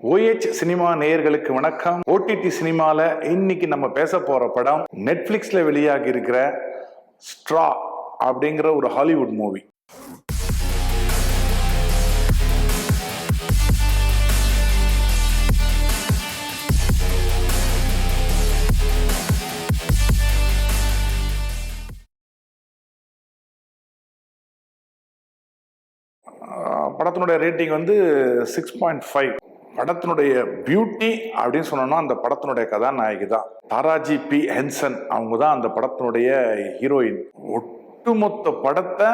OH cinema நேயர்களுக்கு வணக்கம். OTT சினிமால இன்னைக்கு நம்ம பேச போற படம் நெட்ஃபிளிக்ஸ்ல வெளியாகி இருக்கிற ஸ்ட்ரா அப்படிங்கிற ஒரு ஹாலிவுட் மூவி. படத்தினுடைய ரேட்டிங் வந்து 6.5. படத்தினுடைய பியூட்டி அப்படின்னு சொன்னோம்னா அந்த படத்தினுடைய கதாநாயகி தான் தாராஜி பி ஹென்சன். அவங்க தான் அந்த படத்தினுடைய ஹீரோயின். ஒட்டுமொத்த படத்தை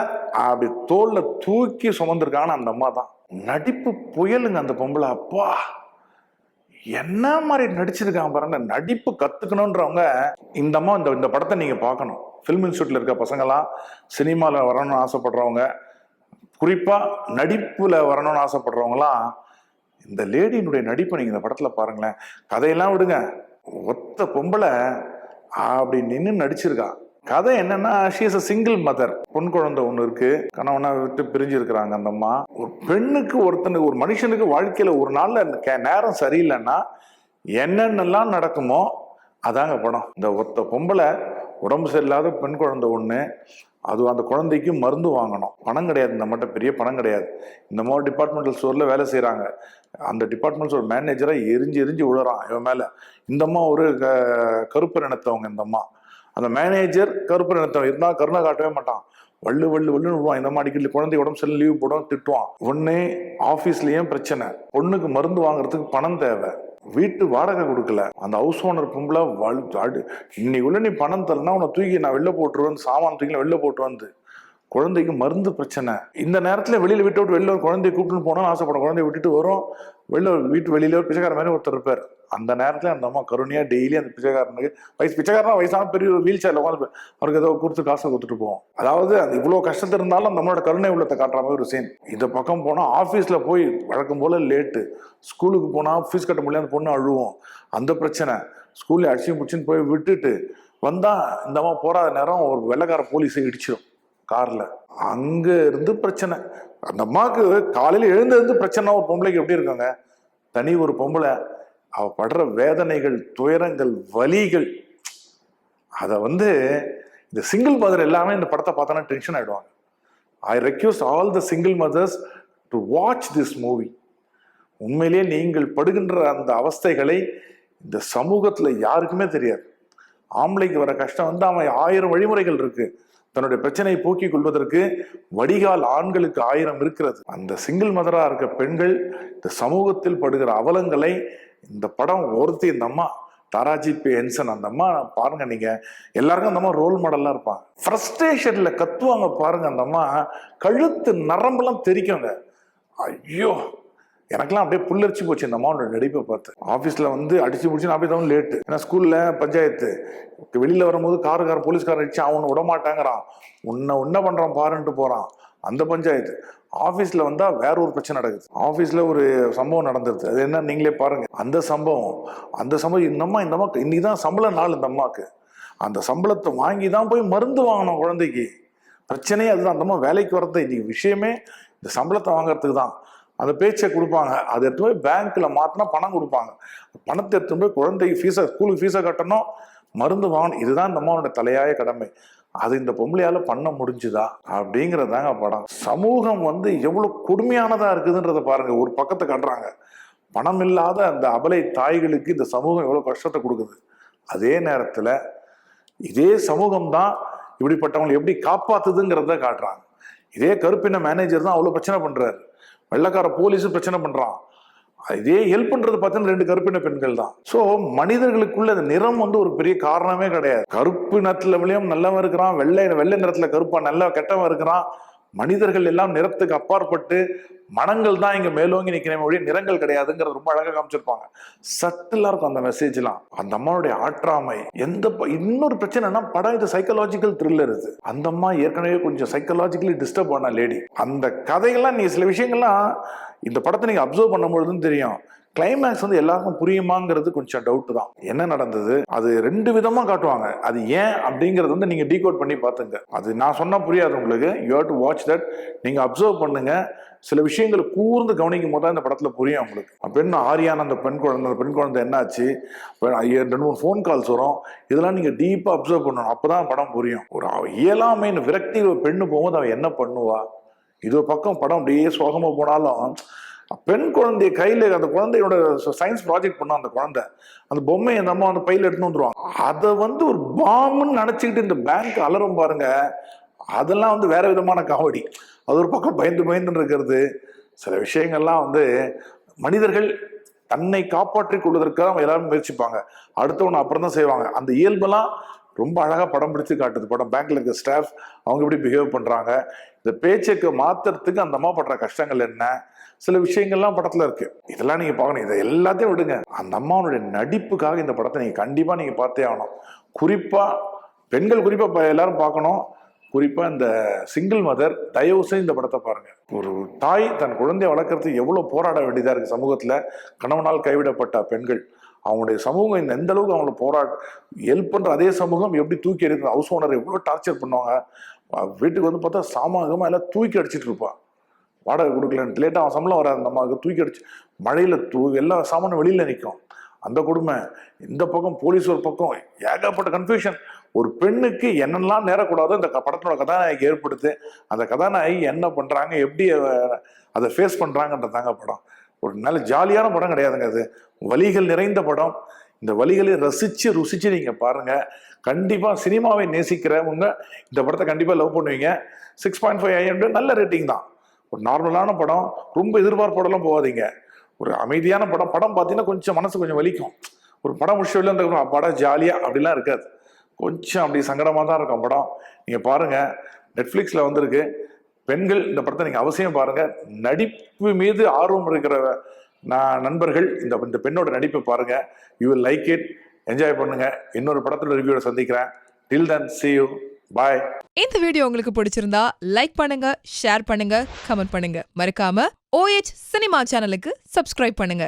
அப்படி தோல்ல தூக்கி சுமந்திருக்கான அந்த அம்மா தான். நடிப்பு புயலுங்க அந்த பொம்பளை. அப்பா என்ன மாதிரி நடிச்சிருக்காங்க பாருங்க. நடிப்பு கத்துக்கணுன்றவங்க இந்த அம்மா இந்த படத்தை நீங்க பார்க்கணும். ஃபிலிம் இன்ஸ்டியூட்ல இருக்க பசங்களாம் சினிமாவில் வரணும்னு ஆசைப்படுறவங்க, குறிப்பா நடிப்புல வரணும்னு ஆசைப்படுறவங்களாம் இந்த லேடியினுடைய நடிப்பை நீங்க இந்த படத்துல பாருங்களேன். கதையெல்லாம் விடுங்க, ஒத்த பொம்பளை அப்படி நின்று நடிச்சிருக்கா. கதை என்னன்னா, she is a single mother. பொன் குழந்தை ஒண்ணு இருக்கு, கணவனை விட்டு பிரிஞ்சு இருக்கிறாங்க அந்த அம்மா. ஒரு பெண்ணுக்கு, ஒருத்தனுக்கு, ஒரு மனுஷனுக்கு வாழ்க்கையில ஒரு நாள்ல நேரம் சரியில்லைன்னா என்னென்னலாம் நடக்குமோ அதாங்க படம். இந்த ஒத்த பொம்பளை, உடம்பு சரியில்லாத பெண் குழந்தை ஒண்ணு, அது அந்த குழந்தைக்கு மருந்து வாங்கணும். பணம் கிடையாது, இந்த மட்டும் பெரிய பணம் கிடையாது. இந்த மாதிரி டிபார்ட்மெண்டல் ஸ்டோர்ல வேலை செய்யறாங்க. அந்த டிபார்ட்மெண்ட் ஸ்டோர் மேனேஜரை எரிஞ்சு விழுறான் இவன் மேல. இந்த அம்மா ஒரு கருப்பு இனத்தவங்க. இந்த அம்மா, அந்த மேனேஜர் கருப்பு இனத்தவன் இருந்தா கருணை காட்டவே மாட்டான். வள்ளுன்னு விடுவான். இந்த மாதிரி அடிக்கடி குழந்தை உடம்பு சரி லீவ் போடும், திட்டுவான். ஒன்னே ஆபீஸ்லயும் பிரச்சனை, பொண்ணுக்கு மருந்து வாங்குறதுக்கு பணம் தேவை, வீட்டு வாடகை கொடுக்கல. அந்த ஹவுஸ் ஓனர் பொம்பளை இன்னைக்குள்ள நீ பணம் தரனா உன்னை தூக்கி நான் வெளில போட்டுருவேன், சாமான் தூக்கி வெளில போட்டு வந்து, குழந்தைக்கு மருந்து பிரச்சனை. இந்த நேரத்துல வெளியில விட்டு வெளில ஒரு குழந்தைய கூப்பிட்டு போனாலும் ஆசைப்படும். குழந்தைய விட்டுட்டு வரும், வீட்டு வெளியில ஒரு பிச்சைக்கார மாதிரி ஒருத்தர் இருப்பார். அந்த நேரத்துல அந்த அம்மா கருணையா டெய்லி அந்த பிச்சைக்காரனுக்கு, பிச்சைக்காரனா வயசான பெரிய ஒரு வீல் சேர்ல உட்காந்து அவருக்கு ஏதோ கொடுத்து காசை கொடுத்துட்டு போவோம். அதாவது அது இவ்வளவு கஷ்டத்து இருந்தாலும் நம்மளோட கருணை உள்ளத்தை காட்டுற மாதிரி ஒரு சீன். இந்த பக்கம் போனா ஆபீஸ்ல போய் வழக்கம் போல லேட்டு, ஸ்கூலுக்கு போனா ஃபீஸ் கட்ட முடியல, அந்த பொண்ணு அழுவோம், அந்த பிரச்சனை. ஸ்கூல்ல அடிச்சு முடிச்சுன்னு போய் விட்டுட்டு வந்தா இந்த அம்மா போறாத நேரம் ஒரு வெள்ளைக்கார போலீஸை இடிச்சிடும் கார்ல. அங்க இருந்து பிரச்சனை. அந்த அம்மாவுக்கு காலையில எழுந்திருந்து பிரச்சனை. ஒரு பொம்பளைக்கு எப்படி இருக்காங்க, தனி ஒரு பொம்பளை, அவ படுற வேதனைகள், துயரங்கள், வலிகள், அத இந்த சிங்கிள் மதர் எல்லாமே இந்த படத்தை பார்த்தோன்னா டென்ஷன் ஆயிடுவாங்க. I request all the single mothers to watch this movie. உண்மையிலேயே நீங்கள் படுகின்ற அந்த அவஸ்தைகளை இந்த சமூகத்துல யாருக்குமே தெரியாது. ஆம்பளைக்கு வர கஷ்டம் அவன் 1000 வழிமுறைகள் இருக்கு. தன்னுடைய பிரச்சனையை போக்கிக் கொள்வதற்கு வடிகால் ஆண்களுக்கு 1000 இருக்கிறது. அந்த சிங்கிள் மதரா இருக்க பெண்கள் இந்த சமூகத்தில் படுகிற அவலங்களை இந்த படம் ஒருத்தி, இந்த அம்மா தாராஜி பி ஹென்சன், அந்த அம்மா பாருங்க. நீங்க எல்லாருக்கும் அந்த அம்மா ரோல் மாடலா இருப்பாங்க. ஃப்ரஸ்ட்ரேஷன்ல கத்துவாங்க பாருங்க. அந்த அம்மா கழுத்து நரம்பெல்லாம் தெரிக்குங்க. ஐயோ, எனக்கெல்லாம் அப்படியே புல்லரிச்சு போச்சு இந்த அம்மாவோட நடிப்பை பார்த்து. ஆஃபீஸில் அடிச்சு முடிச்சு நான் போய் லேட்டு. ஏன்னா ஸ்கூலில் பஞ்சாயத்து, வெளியில் வரும்போது போலீஸ்காரன் அடிச்சு அவனை விடமாட்டாங்கிறான். உன்ன பண்ணுறான் பாருன்ட்டு போகிறான். அந்த பஞ்சாயத்து. ஆஃபீஸில் வந்தால் வேற ஒரு பிரச்சனை நடக்குது. ஆஃபீஸில் ஒரு சம்பவம் நடந்துருது. அது என்ன நீங்களே பாருங்க. அந்த சம்பவம் இந்த அம்மா இன்னைக்கு தான் சம்பள நாள் இந்த அம்மாவுக்கு. அந்த சம்பளத்தை வாங்கி தான் போய் மருந்து வாங்கணும் குழந்தைக்கு. பிரச்சனையே அதுதான். அந்த அம்மா வேலைக்கு வர்றது இன்னைக்கு விஷயமே இந்த சம்பளத்தை வாங்கறதுக்கு தான். அந்த பேச்சை கொடுப்பாங்க, அதை எடுத்து போய் பேங்க்ல மாத்தினா பணம் கொடுப்பாங்க. பணத்தை எடுத்து போய் குழந்தைக்கு ஸ்கூலுக்கு ஃபீஸை கட்டணும், மருந்து வாங்கணும். இதுதான் இந்த அம்மாவோட தலையாய கடமை. அது இந்த பொம்பளையால பண்ண முடிஞ்சுதா அப்படிங்கிறதாங்க படம். சமூகம் எவ்வளவு கொடுமையானதா இருக்குதுன்றத பாருங்க. ஒரு பக்கத்தை காட்டுறாங்க, பணம் இல்லாத அந்த அபலை தாய்களுக்கு இந்த சமூகம் எவ்வளவு கஷ்டத்தை கொடுக்குது. அதே நேரத்துல இதே சமூகம் தான் இப்படிப்பட்டவங்களை எப்படி காப்பாத்துதுங்கிறத காட்டுறாங்க. இதே கருப்பின மேனேஜர் தான் அவ்வளவு பிரச்சனை பண்றாரு, வெள்ளக்கார போலீஸும் பிரச்சனை பண்றான். இதே ஹெல்ப் பண்றது பார்த்தீங்கன்னா 2 கருப்பின பெண்கள் தான். சோ மனிதர்களுக்குள்ள அந்த நிறம் ஒரு பெரிய காரணமே கிடையாது. கருப்பு நிறத்துலயும் நல்லவன் இருக்கிறான், வெள்ளை நிறத்துல கருப்பா நல்ல கெட்டவன் இருக்கிறான். மனிதர்கள் எல்லாம் நிறத்துக்கு அப்பாற்பட்டு மனங்கள் தான் இங்க மேலோங்கி நிக்கிறேன், நிறங்கள் கிடையாதுங்கிறது ரொம்ப அழகா காமிச்சிருப்பாங்க. சட்டிலா இருக்கும் அந்த மெசேஜ் எல்லாம். அந்த அம்மாவுடைய ஆற்றாமை. இன்னொரு பிரச்சனைனா படம் இது சைக்கலாஜிக்கல் த்ரில்லர். இது அந்த அம்மா ஏற்கனவே கொஞ்சம் சைக்கலாஜிக்கலி டிஸ்டர்ப் ஆன லேடி. அந்த கதைகள்லாம் நீங்க சில விஷயங்கள்லாம் இந்த படத்தை நீங்க அப்சர்வ் பண்ணும்பொழுதுன்னு தெரியும். கிளைமேக்ஸ் எல்லாருக்கும் புரியுமாங்கிறது கொஞ்சம் டவுட் தான். என்ன நடந்தது அது 2 விதமா காட்டுவாங்க. அது ஏன் அப்படிங்கறது நீங்க டீகோட் பண்ணி பாத்துங்க. அது நான் சொன்னா புரியாது உங்களுக்கு. You have to watch that. நீங்க அப்சர்வ் பண்ணுங்க. சில விஷயங்களை கூர்ந்து கவனிக்கும் போது தான் இந்த படத்துல புரியும் அவங்களுக்கு. பெண் ஆரியான அந்த பெண் குழந்தை என்னாச்சு, 2-3 ஃபோன் கால்ஸ் வரும், இதெல்லாம் நீங்க டீப்பா அப்சர்வ் பண்ணணும். அப்பதான் படம் புரியும். ஒரு இயலாமை விரக்தி ஒரு பெண்ணு போகும்போது அவன் என்ன பண்ணுவா, இது ஒரு பக்கம் படம் அப்படியே சோகமா போனாலும் பெண் குழந்தைய கையில அந்த குழந்தையோட சயின்ஸ் ப்ராஜெக்ட் பண்ண அந்த குழந்தை அந்த பொம்மையை அந்த அம்மா அந்த பையில எடுத்துன்னு வந்துருவாங்க. அதை ஒரு பாம்புன்னு நினைச்சுக்கிட்டு இந்த பேங்க் அலறும் பாருங்க, அதெல்லாம் வேற விதமான காமெடி. அது ஒரு பக்கம் பயந்து இருக்கிறது. சில விஷயங்கள்லாம் மனிதர்கள் தன்னை காப்பாற்றிக் கொள்வதற்காக எல்லாரும் முயற்சிப்பாங்க, அடுத்தவனை அப்புறம் தான் செய்வாங்க. அந்த இயல்பெல்லாம் ரொம்ப அழகா படம் பிடிச்சு காட்டுது. படம் பேங்க்ல இருக்க ஸ்டாஃப் அவங்க எப்படி பிஹேவ் பண்றாங்க, இந்த பேச்சைக்கு மாத்துறதுக்கு அந்த அம்மா படுற கஷ்டங்கள் என்ன, சில விஷயங்கள்லாம் படத்துல இருக்கு. இதெல்லாம் நீங்க பார்க்கணும். இதை எல்லாத்தையும் விடுங்க, அந்த அம்மாவுடைய நடிப்புக்காக இந்த படத்தை நீங்க கண்டிப்பா நீங்க பார்த்தே ஆகணும். குறிப்பா பெண்கள் குறிப்பா எல்லாரும் பார்க்கணும். குறிப்பா இந்த சிங்கிள் மதர் தயவு செய்து இந்த படத்தை பாருங்க. ஒரு தாய் தன் குழந்தைய வளர்க்கறதுக்கு எவ்வளவு போராட வேண்டியதா இருக்கு சமூகத்துல. கணவனால் கைவிடப்பட்ட பெண்கள், அவங்களுடைய சமூகம் எந்த அளவுக்கு அவங்களை ஹெல்ப் பண்ற அதே சமூகம் எப்படி தூக்கி எறிந்து ஹவுஸ் ஓனர் எவ்வளவு டார்ச்சர் பண்ணுவாங்க. வீட்டுக்கு பார்த்தா சாமாகமா எல்லாம் தூக்கி அடிச்சிட்டு இருப்பான். வாடகை கொடுக்கலன்னு லேட்டாக அவன் சம்பளம் வராது, நம்ம தூக்கி அடிச்சு மழையில எல்லா சாமானும் வெளியில நிற்கும். அந்த கொடுமை. இந்த பக்கம் போலீஸ் ஒரு பக்கம், ஏகப்பட்ட கன்ஃபியூஷன். ஒரு பெண்ணுக்கு என்னெல்லாம் நேரக்கூடாதோ இந்த படத்தோட கதாநாயகி ஏற்படுத்து. அந்த கதாநாயகி என்ன பண்றாங்க, எப்படி அதை ஃபேஸ் பண்றாங்கன்றதாங்க படம். ஒரு நல்ல ஜாலியான படம் கிடையாதுங்க, அது வலிகள் நிறைந்த படம். இந்த வலிகளை ருசிச்சு நீங்க பாருங்க. கண்டிப்பா சினிமாவை நேசிக்கிறவங்க இந்த படத்தை கண்டிப்பா லவ் பண்ணுவீங்க. 6.5 IMDb நல்ல ரேட்டிங் தான். ஒரு நார்மலான படம், ரொம்ப எதிர்பார்ப்போடலாம் போகாதீங்க. ஒரு அமைதியான படம். படம் பார்த்தீங்கன்னா கொஞ்சம் மனசு கொஞ்சம் வலிக்கும். ஒரு படம் முடிச்ச வெளில இருந்த படம் ஜாலியா அப்படிலாம் இருக்காது, கொஞ்சம் அப்படி சங்கடமா தான் இருக்கும் படம். நீங்க பாருங்க, நெட்ஃபிளிக்ஸ்ல வந்திருக்கு. பெண்கள் இந்த படத்தை நீங்க அவசியம் பாருங்க. நடிப்பு மீது ஆர்வம் இருக்கிற நண்பர்கள் இந்த பெண்ணோட நடிப்பை பாருங்க. You will like it, enjoy பண்ணுங்க. இன்னொரு படத்தோட ரிவ்யூவோட சந்திக்கிறேன். டில் தென் see you, bye. இந்த வீடியோ உங்களுக்கு பிடிச்சிருந்தா லைக் பண்ணுங்க, ஷேர் பண்ணுங்க, கமெண்ட் பண்ணுங்க. மறக்காம OH சினிமா சேனலுக்கு சப்ஸ்கிரைப் பண்ணுங்க.